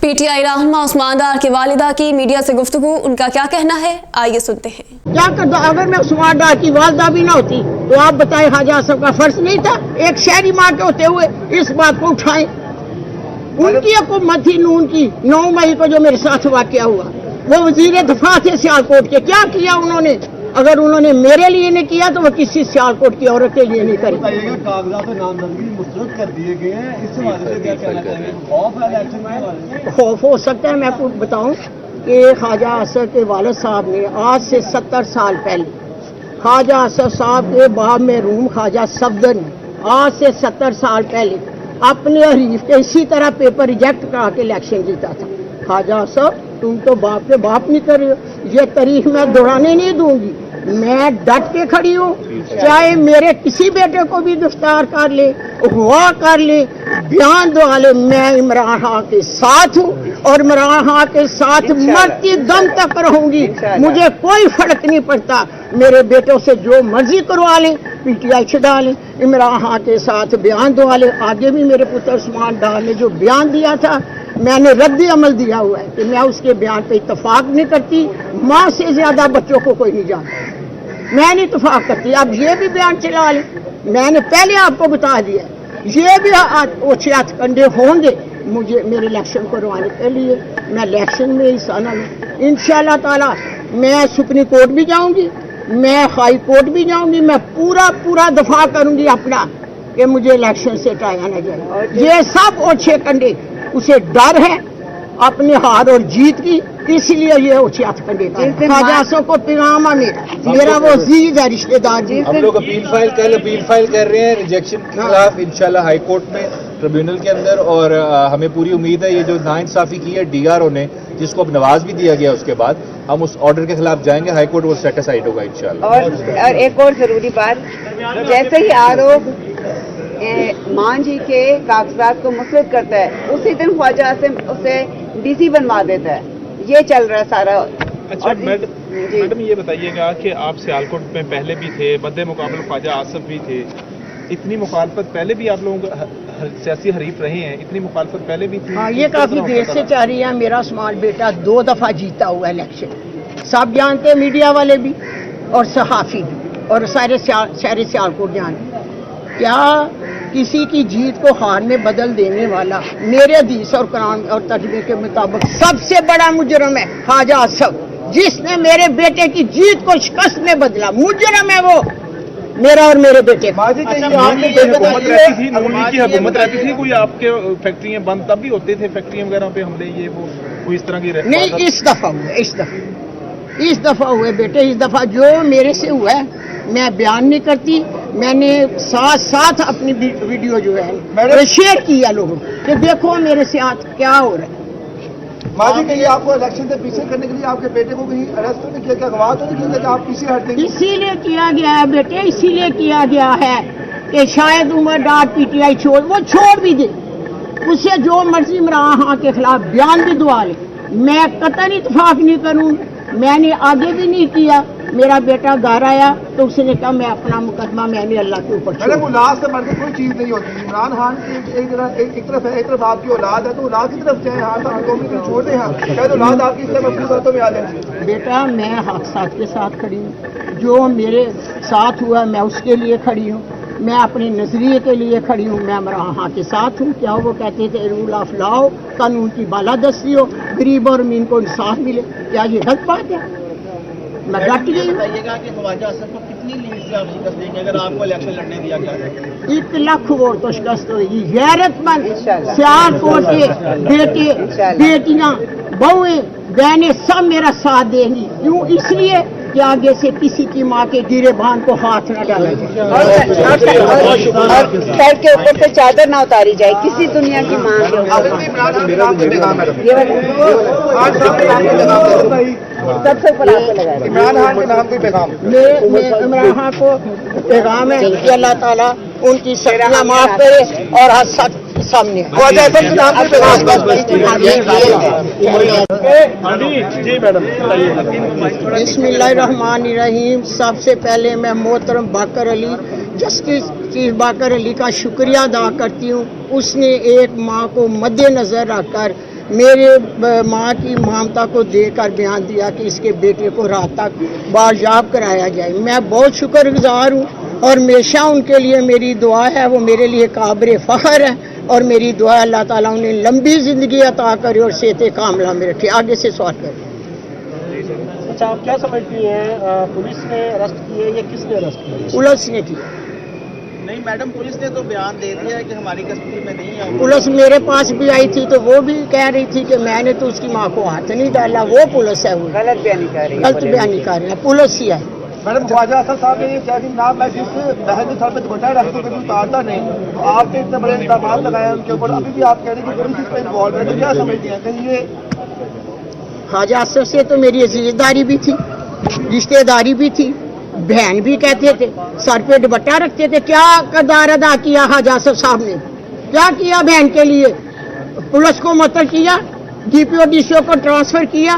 PTI रहनुमा उस्मान डार की वालिदा की मीडिया से गुफ्तगू, उनका क्या कहना है, आइए सुनते हैं। क्या कर दो, अगर मैं उस्मान डार की वालिदा भी ना होती तो आप बताएं हाजा आसफ का फर्ज नहीं था एक शहरी माँ के होते हुए इस बात को उठाएं। उनकी हुकूमत थी नून की 9 मई को जो मेरे साथ वाकया हुआ, वो वजीर दफा थे सियालकोट के, क्या किया उन्होंने? अगर उन्होंने मेरे लिए नहीं किया तो वो किसी सियालकोट की औरत के लिए नहीं करें। कागजात नामजदगी मुस्तरद कर दिए गए हैं, इस हवाले से क्या कहना चाहेंगे? खौफ है इलेक्शन में? खौफ हो सकता है। मैं आपको बताऊं कि ख्वाजा असद के वालिद साहब ने आज से 70 साल पहले ख्वाजा असद साहब के बाब में रूम ख्वाजा सफदर ने आज से 70 साल पहले अपने हरीफ के इसी तरह पेपर रिजेक्ट करा के इलेक्शन जीता था। ख्वाजा असद तुम तो बाप के बाप नहीं कर रहे हो, ये तारीख मैं दोहराने नहीं दूंगी। मैं डट के खड़ी हूँ, चाहे मेरे किसी बेटे को भी गिरफ्तार कर ले, अगवा कर ले, बयान दवा ले, मैं इमरान खान के साथ हूँ और इमरान खान के साथ मरती दम तक रहूंगी। मुझे कोई फर्क नहीं पड़ता, मेरे बेटों से जो मर्जी करवा ले, PTI छुड़ा ले, इमरान खान के साथ बयान दवा ले। आगे भी मेरे पुत्र उस्मान डार ने जो बयान दिया था, मैंने रद्दी अमल दिया हुआ है कि मैं उसके बयान पे इत्तफाक नहीं करती। माँ से ज्यादा बच्चों को कोई नहीं जानता, मैं नहीं इत्तफाक करती। अब ये भी बयान चला ले, मैंने पहले आपको बता दिया, ये भी ओछे हथकंडे होंगे मुझे मेरे इलेक्शन करवाने के लिए। मैं इलेक्शन में हिस्सा न लूं इंशाअल्लाह ताला। मैं सुप्रीम कोर्ट भी जाऊंगी, मैं हाई कोर्ट भी जाऊंगी, मैं पूरा दफा करूंगी अपना कि मुझे इलेक्शन से हटाया न जाए। ये सब ओछे कंडे, उसे डर है अपने हार और जीत की, इसलिए ये ओछे हथकंडे ख्वाजा को पैगाम है मेरा वो अजीज है रिश्तेदार जी। हम लोग अपील फाइल कर रहे हैं रिजेक्शन के खिलाफ इंशाल्लाह हाई कोर्ट में, ट्रिब्यूनल के अंदर, और हमें पूरी उम्मीद है ये जो नाइंसाफी की है DRO ने, जिसको अब नवाज भी दिया गया, उसके बाद हम उस ऑर्डर के खिलाफ जाएंगे, हाई कोर्ट वो सेटिस्फाइड होगा इंशाल्लाह। और एक और जरूरी बात, जैसे ही आरोप मान जी के कागजात को मुस्तरद करता है, उसी दिन ख्वाजा आसिम उसे DC बनवा देता है। ये चल रहा है सारा। अच्छा मैडम ये बताइएगा कि आप सियालकोट में पहले भी थे, मद्दे मुकाबले ख्वाजा आसिफ भी थे, इतनी मुखालफत पहले भी आप लोगों सियासी हरीफ रहे हैं, इतनी मुखालफत पहले भी थी? हाँ, ये काफी देर से चाह रही है। मेरा स्मॉल बेटा 2 दफा जीता हुआ इलेक्शन, सब जानते हैं, मीडिया वाले भी और सहाफी भी और सारे सियालकोट जानते। क्या किसी की जीत को हार में बदल देने वाला मेरे हदीस और कुरान और तर्जुमे के मुताबिक सबसे बड़ा मुजरम है ख्वाजा असद, जिसने मेरे बेटे की जीत को शिकस्त में बदला। मुजरम है वो, मेरा और मेरे बेटे। हुकूमत रहती थी, कोई आपके फैक्ट्रियां बंद तब भी होते थे, फैक्ट्रियां वगैरह पे हमले, ये वो कोई इस तरह की नहीं, इस दफा हुए बेटे, इस दफा जो मेरे से हुआ है मैं बयान नहीं करती। मैंने साथ अपनी वीडियो जो है शेयर किया लोगों कि देखो मेरे साथ क्या हो रहा है। माजी के लिए आपको इलेक्शन से पीछे करने के लिए आपके बेटे को कहीं अरेस्ट तो नहीं किया, क्या गवाह तो नहीं किया कि आप पीछे हट देंगे? इसीलिए किया गया है बेटे, इसीलिए किया गया है कि शायद उमर डार PTI छोड़ भी दे, उसे जो मर्जी इमरान खान के खिलाफ बयान भी दुआ ले। मैं कतई इत्तेफाक नहीं करूँ, मैंने आगे भी नहीं किया। मेरा बेटा घर आया तो उसने कहा मैं अपना मुकदमा मैंने अल्लाह के ऊपर छोड़ा। औलाद से बढ़कर कोई चीज नहीं होती। इमरान खान एक तरफ आपकी औलाद है तो औलाद की तरफ चाहे हाथ को छोड़ दें, शायद औलाद आपकी अपनी बातों में आ जाए। बेटा मैं हक साथ के साथ खड़ी हूँ, जो मेरे साथ हुआ मैं उसके लिए खड़ी हूँ, मैं अपने नजरिए के लिए खड़ी हूँ, मैं इमरान खान के साथ हूँ। क्या वो कहते थे रूल ऑफ लॉ, कानून की बालादस्ती हो, गरीब और अमीन को इंसाफ मिले, क्या ये गलत बात है? मैं डट गई। बताइएगा कि ख्वाजा असद को कितनी लीड से आप शिकस्त देंगे अगर आपको इलेक्शन लड़ने दिया गया? 1 लाख वोट तो शिकस्त होगी। गैरतमंद सियालकोट के बेटे, बेटियां, बहुएं, बहनें सब मेरा साथ देंगी। क्यों? इसलिए कि आगे से किसी की माँ के गिरेबान को हाथ न डाला जाए और सर के ऊपर से चादर ना उतारी जाए किसी दुनिया की माँ के सबसे ऊपर आपको लगाया। इमरान खान के नाम कोई पैगाम? इमरान खान को पैगाम है कि अल्लाह ताला उनकी सजा माफ करे और हद सामने बिस्मिल्लाहिर्रहमानिर्रहीम। सबसे पहले मैं मोहतरम बाकर अली, जस्टिस चीफ बाकर अली का शुक्रिया अदा करती हूँ। उसने एक माँ को मद्देनजर रखकर मेरे माँ की ममता को देकर बयान दिया कि इसके बेटे को रात तक बाजियाब कराया जाए। मैं बहुत शुक्रगुजार हूँ और हमेशा उनके लिए मेरी दुआ है, वो मेरे लिए काबिल फ़ख्र है और मेरी दुआ अल्लाह ताला उन्हें लंबी ज़िंदगी अता करे और सेहत कामला में रखे। आगे से सवाल करें। अच्छा, आप क्या समझती हैं, पुलिस ने अरेस्ट किए या किसने अरेस्ट किए? पुलिस ने की। नहीं मैडम, पुलिस ने तो बयान दे दिया है कि हमारी कस्टडी में नहीं है। पुलिस मेरे पास भी आई थी तो वो भी कह रही थी कि मैंने तो उसकी माँ को हाथ नहीं डाला। वो पुलिस है, वो गलत बयानी कर रही है। गलत बयानी कर रहे हैं, पुलिस ही है। मैडम, ख्वाजा असद साहब ने ये जैसी नाम मैं जिस बहन के सर पे दुपट्टा रख तो कभी उतारता नहीं, तो आपने इतने बड़े इल्जाम लगाए उनके ऊपर, अभी भी आप कह रहे हैं कि पुलिस इसमें इन्वॉल्व है, तो क्या समझती हैं कहीं ये? ख्वाजा असद से तो मेरी अजीजदारी भी थी, रिश्तेदारी भी थी, बहन भी कहते थे, सर पे दुपट्टा रखते थे। क्या किरदार अदा किया ख्वाजा असद साहब ने? क्या किया बहन के लिए? पुलिस को मुअत्तल किया, डीपीओ डीसीओ को ट्रांसफर किया,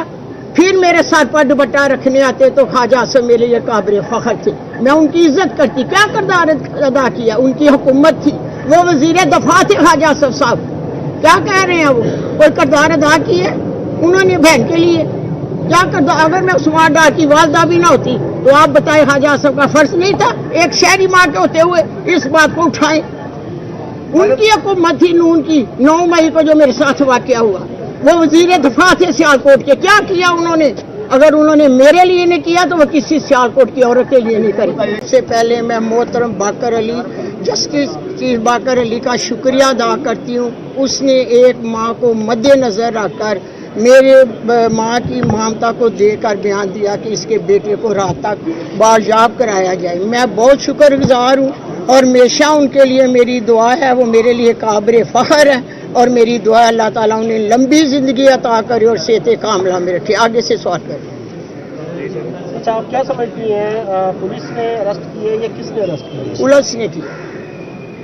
फिर मेरे सर पर दुपट्टा रखने आते तो ख्वाजा असद मेरे लिए काबिल फ़ख्र थे। मैं उनकी इज्जत करती। क्या किरदार अदा किया? उनकी हुकूमत थी, वो वजीर दफा थे ख्वाजा असद साहब। क्या कह रहे हैं वो? कोई किरदार अदा किए उन्होंने बहन के लिए? क्या करता? अगर मैं उस्मान डार की वालदा भी ना होती तो आप बताएं ख्वाजा असद का फर्ज नहीं था एक शहरी माँ के होते हुए इस बात को उठाएं? उनकी हुकूमत थी नून की। 9 मई को जो मेरे साथ वाकया हुआ, वो वजीर दफा थे सियालकोट के। क्या किया उन्होंने? अगर उन्होंने मेरे लिए नहीं किया तो वो किसी सियालकोट की औरत के लिए नहीं करें। इससे पहले मैं मोहतरम बाकर अली, जस्टिस चीफ बाकर अली का शुक्रिया अदा करती हूँ। उसने एक माँ को मद्देनजर रखकर मेरे माँ की ममता को देकर बयान दिया कि इसके बेटे को रात तक बाजियाब कराया जाए। मैं बहुत शुक्रगुजार हूँ और हमेशा उनके लिए मेरी दुआ है, वो मेरे लिए काबिल फ़ख्र है और मेरी दुआ अल्लाह ताला उन्हें लंबी ज़िंदगी अता करे और सेहत कामला में रखे। आगे से सवाल करें। अच्छा, आप क्या समझती हैं, पुलिस ने अरेस्ट किए या किसने अरेस्ट किए? पुलिस ने की।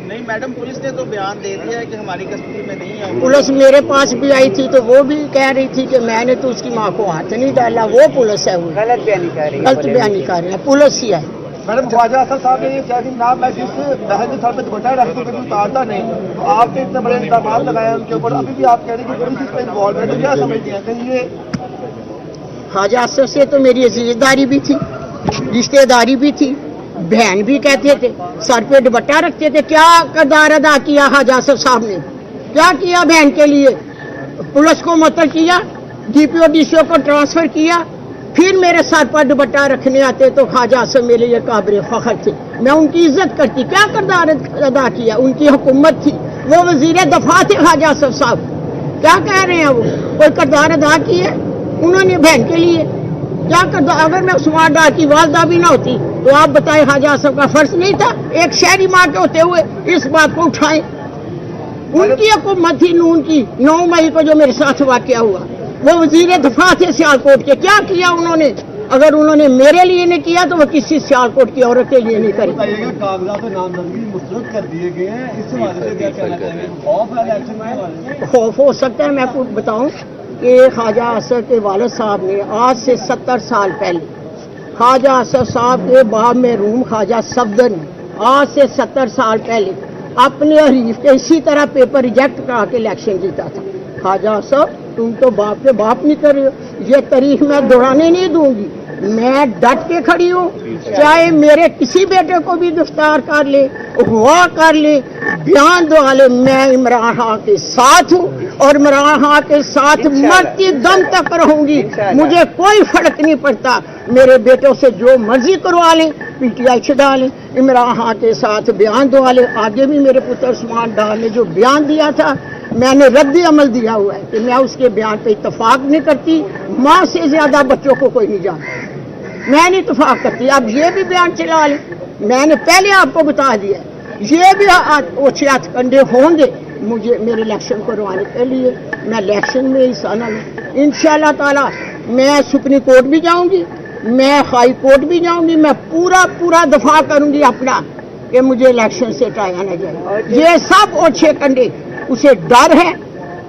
नहीं मैडम, पुलिस ने तो बयान दे दिया है कि हमारी कस्टडी में नहीं है। पुलिस मेरे पास भी आई थी तो वो भी कह रही थी कि मैंने तो उसकी माँ को हाथ नहीं डाला। वो पुलिस है, वो गलत बयानी कर रही है। गलत बयानी कर रहे हैं, पुलिस ही है। मैडम, ख्वाजा असद साहब ने ये जैसी नाम मैं जिस बहन के सर पे दुपट्टा रख तो कभी उतारता नहीं, तो आपने इतने बड़े इल्जाम लगाए उनके ऊपर, अभी भी आप कह रहे हैं कि पुलिस इसमें इन्वॉल्व है, तो क्या समझती हैं कहीं ये? ख्वाजा असद से तो मेरी अजीजदारी भी थी, रिश्तेदारी भी थी, बहन भी कहते थे, सर पे दुपट्टा रखते थे। क्या किरदार अदा किया ख्वाजा असद साहब ने? क्या किया बहन के लिए? पुलिस को मुअत्तल किया, डीपीओ डीसीओ को ट्रांसफर किया, फिर मेरे सर पर दुपट्टा रखने आते तो ख्वाजा असद मेरे लिए काबिल फ़ख्र थे। मैं उनकी इज्जत करती। क्या किरदार अदा किया? उनकी हुकूमत थी, वो वजीर दफा थे ख्वाजा असद साहब। क्या कह रहे हैं वो? कोई किरदार अदा किए उन्होंने बहन के लिए? क्या करता? अगर मैं उस्मान डार की वालदा भी ना होती तो आप बताएं ख्वाजा असद का फर्ज नहीं था एक शहरी माँ के होते हुए इस बात को उठाएं? उनकी हुकूमत थी नून की। 9 मई को जो मेरे साथ वाकया हुआ, वो वजीर दफा थे सियालकोट के। क्या किया उन्होंने? अगर उन्होंने मेरे लिए नहीं किया तो वो किसी सियालकोट की औरत के लिए नहीं करें। कागजात नामजदगी मुस्तरद कर दिए गए हैं, इस हवाले से क्या कहना चाहेंगे? खौफ है इलेक्शन के हवाले से? खौफ हो सकता है। मैं आपको बताऊं कि ख्वाजा असद के वालिद साहब ने आज से 70 साल पहले, ख्वाजा असद साहब के बाप में रूम ख्वाजा सफदर ने आज से 70 साल पहले अपने हरीफ के इसी तरह पेपर रिजेक्ट करा के इलेक्शन जीता था। ख्वाजा असद, तुम तो बाप के बाप नहीं कर रहे हो। ये तारीख मैं दोहराने नहीं दूंगी। मैं डट के खड़ी हूँ, चाहे मेरे किसी बेटे को भी गिरफ्तार कर ले, अगवा कर ले, बयान दो ले, मैं इमरान खान के साथ हूँ और इमरान खान के साथ मरती दम तक रहूंगी। मुझे कोई फर्क नहीं पड़ता। मेरे बेटों से जो मर्जी करवा लें, पीटीआई छुड़ा लें, इमरान खान के साथ बयान दो ले। आगे भी मेरे पुत्र उस्मान डार ने जो बयान दिया था, मैंने रद्द अमल दिया हुआ है कि मैं उसके बयान पे इत्तफाक नहीं करती। माँ से ज्यादा बच्चों को कोई नहीं जानता, मैं नहीं इत्तफाक करती। अब ये भी बयान चला ले, मैंने पहले आपको बता दिया, ये भी ओछे हथकंडे होंगे मुझे मेरे इलेक्शन करवाने के लिए। मैं इलेक्शन में हिस्सा न लूँ इंशाअल्लाह ताला। मैं सुप्रीम कोर्ट भी जाऊंगी, मैं हाई कोर्ट भी जाऊंगी, मैं पूरा दफा करूंगी अपना कि मुझे इलेक्शन से हटाया न जाए। ये सब ओछे कंडे, उसे डर है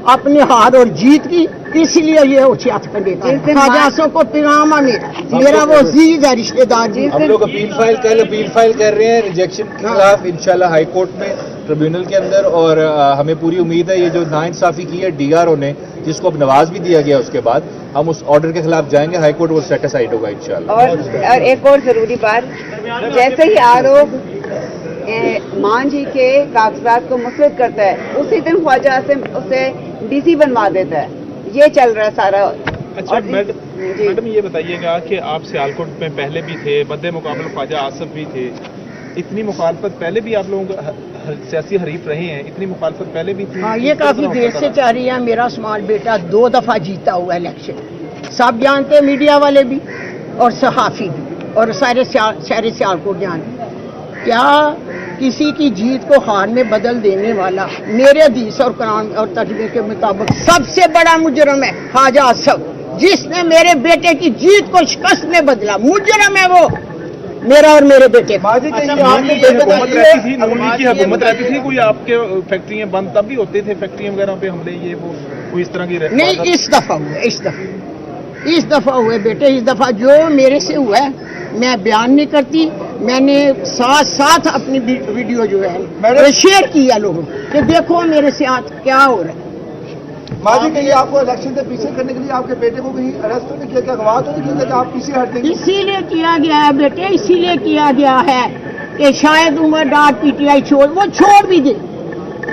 अपने हार और जीत की, इसलिए ये ओछे हथकंडे ख्वाजा असद को पैगाम है मेरा वो अजीज है, रिश्तेदार जी। हम लोग अपील फाइल कर रहे हैं रिजेक्शन के खिलाफ इंशाल्लाह हाई कोर्ट में, ट्रिब्यूनल के अंदर। और हमें पूरी उम्मीद है ये जो नाइंसाफी की है डीआरओ ने, जिसको अब नवाज भी दिया गया उसके बाद हम उस ऑर्डर के खिलाफ जाएंगे, हाई कोर्ट वो सेटिस्फाइड होगा इंशाल्लाह। और एक और जरूरी बात, जैसे ही आरोप मान जी के कागजात को मुस्तरद करता है उसी दिन ख्वाजा आसिम उसे डीसी बनवा देता है। ये चल रहा है सारा। अच्छा मैडम ये बताइएगा कि आप सियालकोट में पहले भी थे, मद्दे मुकाबले ख्वाजा आसिफ भी थे, इतनी मुखालफत पहले भी आप लोगों का सियासी हरीफ रहे हैं, इतनी मुखालफत पहले भी थी? हाँ, ये काफी देर से चाह रही है। मेरा स्मॉल बेटा 2 दफा जीता हुआ इलेक्शन, सब जानते हैं, मीडिया वाले भी और सहाफी भी और सारे शहर सियालकोट जानते। क्या किसी की जीत को हार में बदल देने वाला मेरे हदीस और कुरान और तजबीर के मुताबिक सबसे बड़ा मुजरम है ख्वाजा आसिफ, जिसने मेरे बेटे की जीत को शिकस्त में बदला। मुजरम है वो, मेरा और मेरे बेटे का। हुकूमत रहती थी, नून लीग की हुकूमत रहती थी, कोई आपके फैक्ट्रियां बंद तब भी होते थे, फैक्ट्रियां वगैरह पे हमले ये वो कोई इस तरह की नहीं, इस दफा हुए, इस दफा हुए बेटे, इस दफा जो मेरे से हुआ है मैं बयान नहीं करती। मैंने साथ अपनी वीडियो जो है शेयर किया लोगों कि देखो मेरे साथ क्या हो रहा है। माजी कहिए, आपको इलेक्शन से पीछे करने के लिए आपके बेटे को कहीं अरेस्ट तो नहीं किया, क्या गवाह तो नहीं किया कि आप पीछे हट देंगे? इसीलिए किया गया है बेटे, इसीलिए किया गया है कि शायद उमर डाट पीटीआई छोड़ भी दे,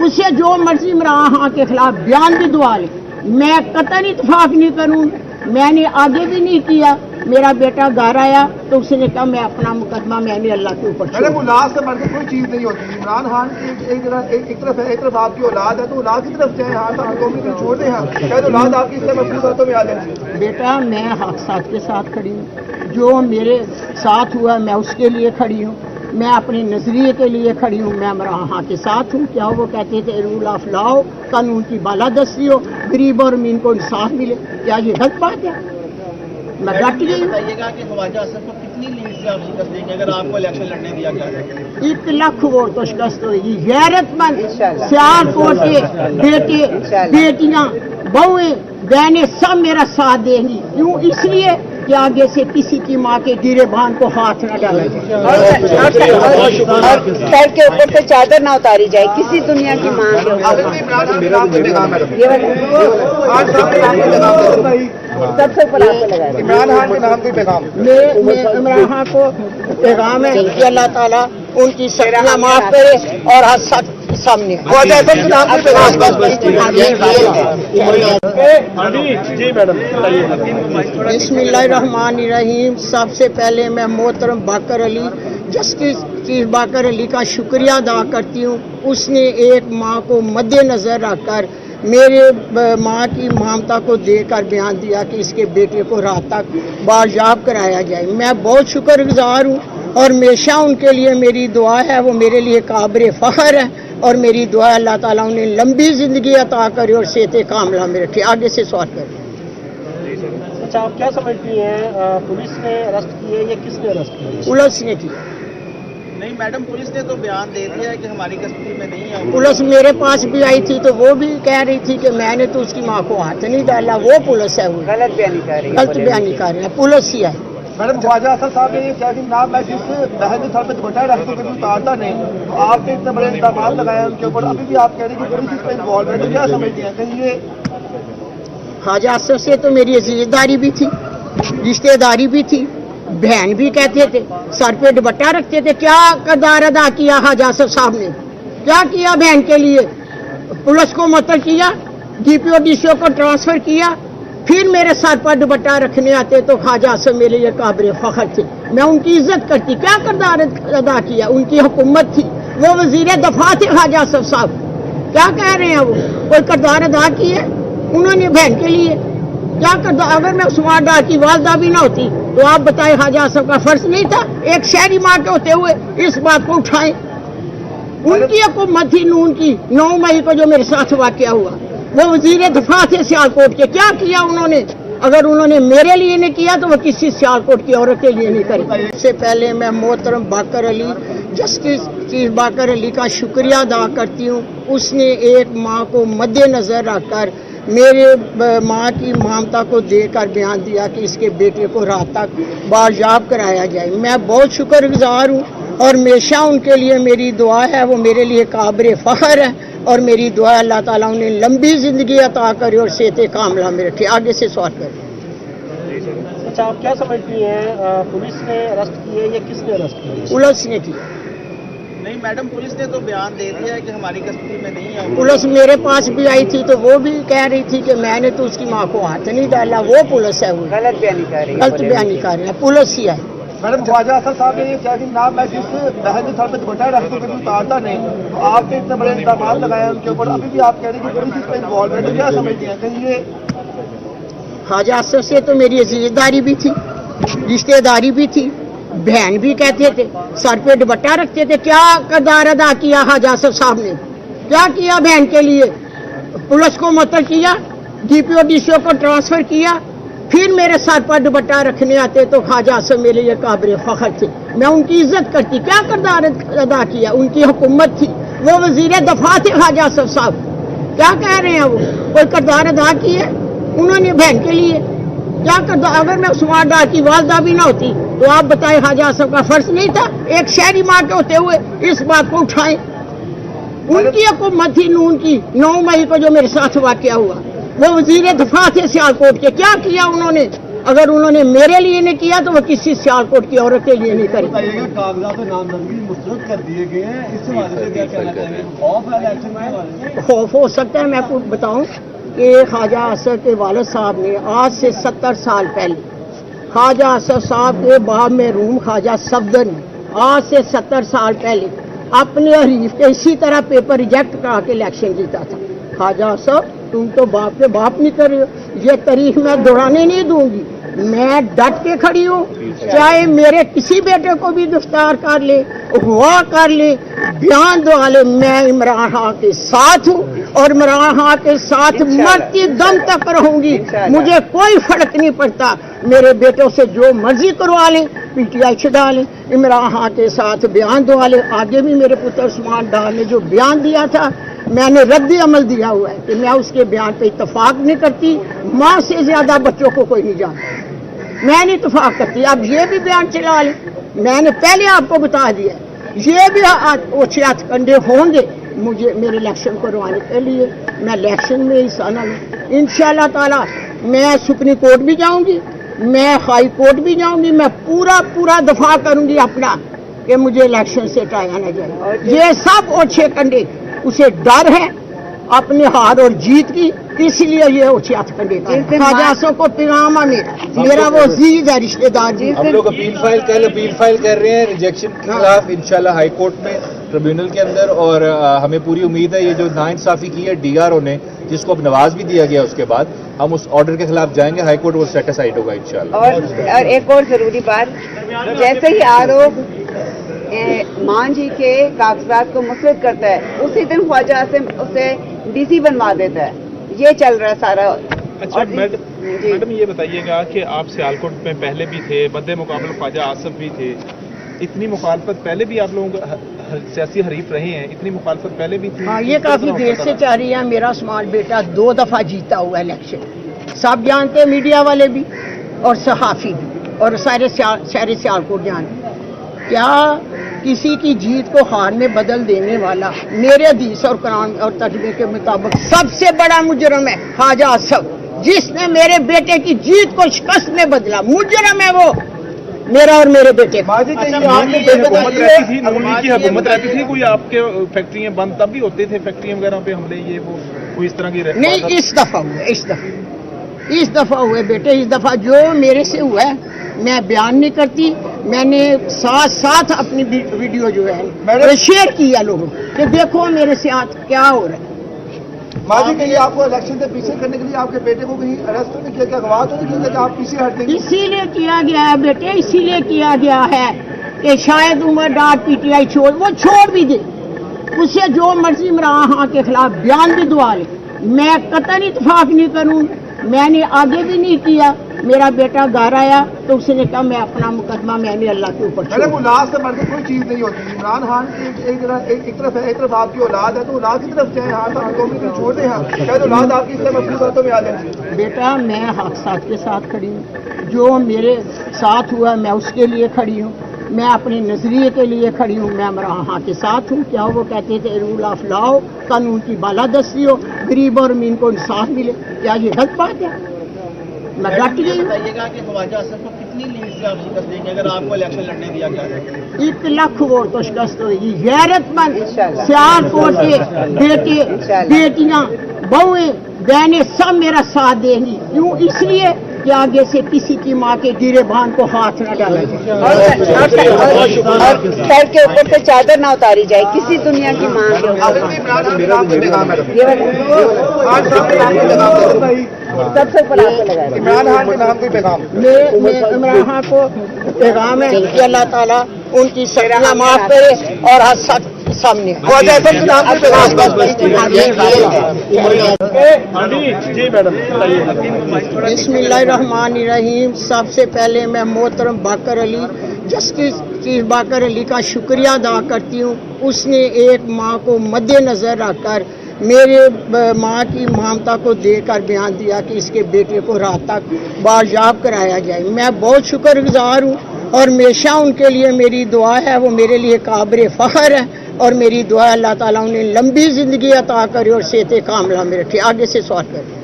उससे जो मर्जी इमरान खान के खिलाफ बयान भी दुआ ले। मैं कतई इत्तेफाक नहीं करूँ, मैंने आगे भी नहीं किया। मेरा बेटा घर आया तो उसने कहा मैं अपना मुकदमा मैंने अल्लाह के ऊपर। मैडम, औलाद से बढ़ के कोई चीज नहीं होती। इमरान खान की एक तरफ है, एक तरफ आपकी औलाद है, तो औलाद की तरफ जाए, हाथ आप कौमी को छोड़ दें, शायद औलाद आपकी इससे महफूज हाथों में आ जाए। बेटा, मैं हक साथ के साथ खड़ी हूँ, जो मेरे साथ हुआ मैं उसके लिए खड़ी हूँ, मैं अपने नजरिए के लिए खड़ी हूँ, मैं इमरान खान के साथ हूँ। क्या वो कहते थे रूल ऑफ लॉ, कानून की बालादस्ती हो, गरीब और अमीन को इंसाफ मिले, क्या ये गलत बात है? मैं डट गई। बताइएगा कि ख्वाजा आसिफ को कितनी लीड से आप शिकस्त देंगे अगर आपको इलेक्शन लड़ने दिया गया? 1 लाख वोट तो शिकस्त होगी। गैरतमंद सियालकोट के बेटे, बेटियां, बहुएं, बहनें सब मेरा साथ देंगी। क्यों? इसलिए कि आगे से किसी की माँ के गिरेबान को हाथ न डाला जाए और सर के ऊपर से चादर ना उतारी जाए किसी दुनिया की माँ के ऊपर। सबसे ऊपर आपको लगाया इमरान खान के नाम कोई पैगाम? इमरान खान को पैगाम है कि अल्लाह ताला उनकी सजा माफ करे और हर सच सामने। जी मैडम, बिस्मिल्लाहिर्रहमानिर्रहीम। सबसे पहले मैं मोहतरम बाकर अली, जस्टिस चीफ बाकर अली का शुक्रिया अदा करती हूँ। उसने एक माँ को मद्देनजर रखकर मेरे माँ की ममता को देकर बयान दिया कि इसके बेटे को रात तक बाजियाब कराया जाए। मैं बहुत शुक्रगुजार हूँ और हमेशा उनके लिए मेरी दुआ है। वो मेरे लिए काबिल फ़ख्र है और मेरी दुआ है अल्लाह ताला उन्हें लंबी ज़िंदगी अता करे और सेहत कामला में रखे। आगे से सवाल करें। अच्छा, आप क्या समझती हैं, पुलिस ने अरेस्ट किए या किसने अरेस्ट किए? पुलिस ने किया। नहीं मैडम, पुलिस ने तो बयान दे दिया है कि हमारी कस्टडी में नहीं है। पुलिस मेरे पास भी आई थी तो वो भी कह रही थी कि मैंने तो उसकी माँ को हाथ नहीं डाला। वो पुलिस है, वो गलत बयानी कर रही है। गलत बयानी कर रहे हैं, पुलिस ही है। मैडम, ख्वाजा आसिफ साहब ने ये कहा कि नाम मैं जिस बहन सर पे दुपट्टा रख तो कभी उतारता नहीं, तो आपने इतने बड़े इल्जाम लगाए उनके ऊपर, अभी भी आप कह रहे हैं कि पुलिस इसमें इन्वॉल्व है, तो क्या समझती हैं कहीं ये? ख्वाजा आसिफ से तो मेरी अजीजदारी भी थी, रिश्तेदारी भी थी, बहन भी कहते थे, सर पे दुपट्टा रखते थे। क्या किरदार अदा किया ख्वाजा आसिफ साहब ने? क्या किया बहन के लिए? पुलिस को मुअत्तल किया, डीपीओ डीसीओ को ट्रांसफर किया, फिर मेरे सर पर दुपट्टा रखने आते तो ख्वाजा आसिफ मेरे लिए काबिल फ़ख्र थे। मैं उनकी इज्जत करती। क्या किरदार अदा किया? उनकी हुकूमत थी, वो वजीर दफा थे ख्वाजा आसिफ साहब। क्या कह रहे हैं वो? कोई किरदार अदा किए उन्होंने बहन के लिए? क्या करता? अगर मैं उस्मान डार की वालदा भी ना होती तो आप बताएं ख्वाजा आसिफ का फर्ज नहीं था एक शहरी माँ के होते हुए इस बात को उठाएं? उनकी हुकूमत थी नून की। 9 मई को जो मेरे साथ वाकया हुआ, वो वजीर दफा थे सियालकोट के। क्या किया उन्होंने? अगर उन्होंने मेरे लिए नहीं किया तो वो किसी सियालकोट की औरत के लिए नहीं करें। सबसे पहले मैं मोहतरम बाकर अली, जस्टिस चीफ बाकर अली का शुक्रिया अदा करती हूँ। उसने एक माँ को मद्देनजर रखकर मेरे माँ की ममता को देकर बयान दिया कि इसके बेटे को रात तक बाजियाब कराया जाए। मैं बहुत शुक्रगुजार हूँ और हमेशा उनके लिए मेरी दुआ है। वो मेरे लिए काबिल फ़ख्र है और मेरी दुआ अल्लाह ताला उन्हें लंबी जिंदगी अता करे और सेहत कामला में रखे। आगे से सवाल करें। अच्छा, आप क्या समझती हैं, पुलिस ने अरेस्ट किए या किसने अरेस्ट किए? पुलिस ने की। नहीं मैडम, पुलिस ने तो बयान दे दिया है कि हमारी कस्टडी में नहीं है। पुलिस मेरे पास भी आई थी तो वो भी कह रही थी कि मैंने तो उसकी माँ को हाथ नहीं डाला। वो पुलिस है, वो गलत बयानी कर रही है। गलत बयानी कर रहे हैं, पुलिस ही है। मैडम, ख्वाजा असद साहब ने ये कहा कि ना मैं जिस बहन के सर पे दुपट्टा रख तो कभी उतारता नहीं, तो आपने इतने बड़े इल्जाम लगाए उनके ऊपर, अभी भी आप कह रहे हैं कि पुलिस इसमें इन्वॉल्वमेंट है, क्या समझती हैं? कहीं ये ख्वाजा असद से तो मेरी अजीजदारी भी थी, रिश्तेदारी भी थी, बहन भी कहते थे, सर पे दुपट्टा रखते थे। क्या किरदार अदा किया ख्वाजा असद साहब ने? क्या किया बहन के लिए? पुलिस को मुअत्तल किया, डीपीओ डीसीओ को ट्रांसफर किया, फिर मेरे सर पर दुपट्टा रखने आते तो ख्वाजा असद मेरे लिए काबिल फख्र थे। मैं उनकी इज्जत करती। क्या किरदार अदा किया? उनकी हुकूमत थी, वो वजीर दफा थे ख्वाजा असद साहब। क्या कह रहे हैं वो? कोई किरदार अदा किए उन्होंने बहन के लिए? क्या किरदार? अगर मैं उस्मान डार की वालदा भी ना होती तो आप बताएं ख्वाजा असद का फर्ज नहीं था एक शहरी माँ के होते हुए इस बात को उठाएं? उनकी हुकूमत थी नून की। 9 मई को जो मेरे साथ वाकया हुआ, वो वजीर दफा थे सियालकोट के। क्या किया उन्होंने? अगर उन्होंने मेरे लिए नहीं किया तो वो किसी सियालकोट की औरत के लिए नहीं करेगी। कागजात और नामजदगी मुस्तरद कर दिए गए हैं, इससे हवाले से क्या कहना चाहेंगे? खौफ है इलेक्शन के हवाले से? खौफ हो सकता है। मैं आपको बताऊं कि ख्वाजा असद के वालिद साहब ने आज से 70 साल पहले, ख्वाजा असद साहब के बाब में रूम ख्वाजा सफदर ने आज से 70 साल पहले अपने हरीफ के इसी तरह पेपर रिजेक्ट करा के इलेक्शन जीता था। ख्वाजा असद, तुम तो बाप के बाप नहीं कर रहे हो। ये तारीख मैं दोहराने नहीं दूंगी। मैं डट के खड़ी हूँ, चाहे मेरे किसी बेटे को भी गिरफ्तार कर ले, अगवा कर ले, बयान दो ले, मैं इमरान खान के साथ हूँ और इमरान खान के साथ मरती दम तक रहूंगी। मुझे कोई फर्क नहीं पड़ता। मेरे बेटों से जो मर्जी करवा लें, पीटीआई छुड़ा लें, इमरान खान के साथ बयान दो ले। आगे भी मेरे पुत्र उस्मान डार ने जो बयान दिया था, मैंने रद्द अमल दिया हुआ है कि मैं उसके बयान पे इत्तफाक नहीं करती। माँ से ज्यादा बच्चों को कोई नहीं जानता, मैं नहीं इत्तफाक करती। अब ये भी बयान चला ले, मैंने पहले आपको बता दिया, ये भी ओछे हथकंडे होंगे मुझे मेरे इलेक्शन करवाने के लिए। मैं इलेक्शन में हिस्सा न लूँ इंशाअल्लाह ताला। मैं सुप्रीम कोर्ट भी जाऊंगी, मैं हाई कोर्ट भी जाऊंगी, मैं पूरा दफा करूंगी अपना कि मुझे इलेक्शन से हटाया न जाए। ये सब ओछे कंडे, उसे डर है अपने हार और जीत की, इसलिए ये ओछे हथकंडे ख्वाजा असद को पैगाम है मेरा वो अजीज है, रिश्तेदार जी। हम लोग अपील फाइल कर रहे हैं रिजेक्शन के खिलाफ इंशाल्लाह हाई कोर्ट में, ट्रिब्यूनल के अंदर। और हमें पूरी उम्मीद है ये जो नाइंसाफी की है डीआरओ ने, जिसको अब नवाज भी दिया गया, उसके बाद हम उस ऑर्डर के खिलाफ जाएंगे, हाई कोर्ट वो सेटिस्फाइड होगा इंशाल्लाह। और एक और जरूरी बात, जैसे ही आरोप मान जी के कागजात को मुस्तरद करता है, उसी दिन ख्वाजा असद उसे डीसी बनवा देता है। ये चल रहा है सारा। अच्छा मैडम ये बताइएगा कि आप सियालकोट में पहले भी थे, बदे मुकाबले ख्वाजा आसफ भी थे, इतनी मुखालफत पहले भी आप लोगों का सियासी हरीफ रहे हैं, इतनी मुखालफत पहले भी थी? हाँ, ये काफी देर से चाह रही है। मेरा उस्मान बेटा 2 दफा जीता हुआ इलेक्शन, सब जानते हैं, मीडिया वाले भी और सहाफी भी और सारे शहर सियालकोट जानते। क्या किसी की जीत को हार में बदल देने वाला मेरे हदीस और कुरान और तर्जुमे के मुताबिक सबसे बड़ा मुजरम है ख्वाजा असद, जिसने मेरे बेटे की जीत को शिकस्त में बदला। मुजरम है वो, मेरा और मेरे बेटे का। हुकूमत रहती थी, कोई आपके फैक्ट्रियां बंद तब भी होते थे, फैक्ट्रियां वगैरह पे हमले, ये वो कोई इस तरह की नहीं। इस दफा हुए, इस दफा हुए बेटे, इस दफा जो मेरे से हुआ है मैं बयान नहीं करती। मैंने साथ अपनी वीडियो जो है शेयर किया लोगों कि देखो मेरे साथ क्या हो रहा है। माजी के लिए आपको इलेक्शन से पीछे करने के लिए आपके बेटे को कहीं अरेस्ट नहीं किया, क्या अगवा तो नहीं किया कि आप पीछे हट देंगे? इसीलिए किया गया है बेटे, इसीलिए किया गया है कि शायद उमर डार पीटीआई छोड़ भी दे, उससे जो मर्जी इमरान खान के खिलाफ बयान भी दुआ ले। मैं कतई इत्तेफाक नहीं करूँ, मैंने आगे भी नहीं किया। मेरा बेटा घर आया तो उसने कहा मैं अपना मुकदमा मैंने अल्लाह के ऊपर मैडम, औलाद से बढ़ के कोई चीज नहीं होती। इमरान खान एक तरफ है, एक तरफ आपकी औलाद है, तो औलाद की तरफ चाहे हाथ हाथों में छोड़ दें, शायद औलाद आपकी इसलिए अपनी बातों में आ जाए। बेटा मैं हक साथ के साथ खड़ी हूँ, जो मेरे साथ हुआ मैं उसके लिए खड़ी हूँ। मैं अपने नजरिए के लिए खड़ी हूँ, मैं इमरान के साथ हूँ। क्या वो कहते थे रूल ऑफ लॉ, कानून की बालादस्ती हो, गरीब और अमीन को इंसाफ मिले, क्या ये गलत बात है? मैं डट गई हूँ। बताइएगा कि ख्वाजा असद को कितनी लीड से आप शिकस्त देंगे अगर आपको इलेक्शन लड़ने दिया गया? 1 लाख वोट तो शिकस्त होगी। गैरतमंद इंशाल्लाह। सियालकोट के बेटे बेटियां बहुएं बहनें सब मेरा साथ देंगी। क्यों? इसलिए कि आगे से किसी की माँ के गिरेबान को हाथ न डाला जाए और सर के ऊपर से चादर ना उतारी जाए किसी दुनिया की माँ के ऊपर। सबसे ऊपर आपको लगा है। इमरान खान के नाम कोई पैगाम? मैं इमरान खान को पैगाम है कि अल्लाह ताला उनकी सख्तियां माफ करे और हर सच सामने ख्वाजा असद के नाम कोई जी मैडम बिस्मिल्लाहिर्रहमानिर्रहीम। सबसे पहले मैं मोहतरम बाकर अली, जस्टिस चीफ बाकर अली का शुक्रिया अदा करती हूँ। उसने एक माँ को मद्देनजर रखकर मेरे माँ की ममता को देकर बयान दिया कि इसके बेटे को रात तक बाजियाब कराया जाए। मैं बहुत शुक्रगुजार हूँ और हमेशा उनके लिए मेरी दुआ है। वो मेरे लिए काबिल फ़ख्र है और मेरी दुआ अल्लाह ताला उन्हें लंबी ज़िंदगी अता करे और सेहत कामला में रखे। आगे से सवाल करें।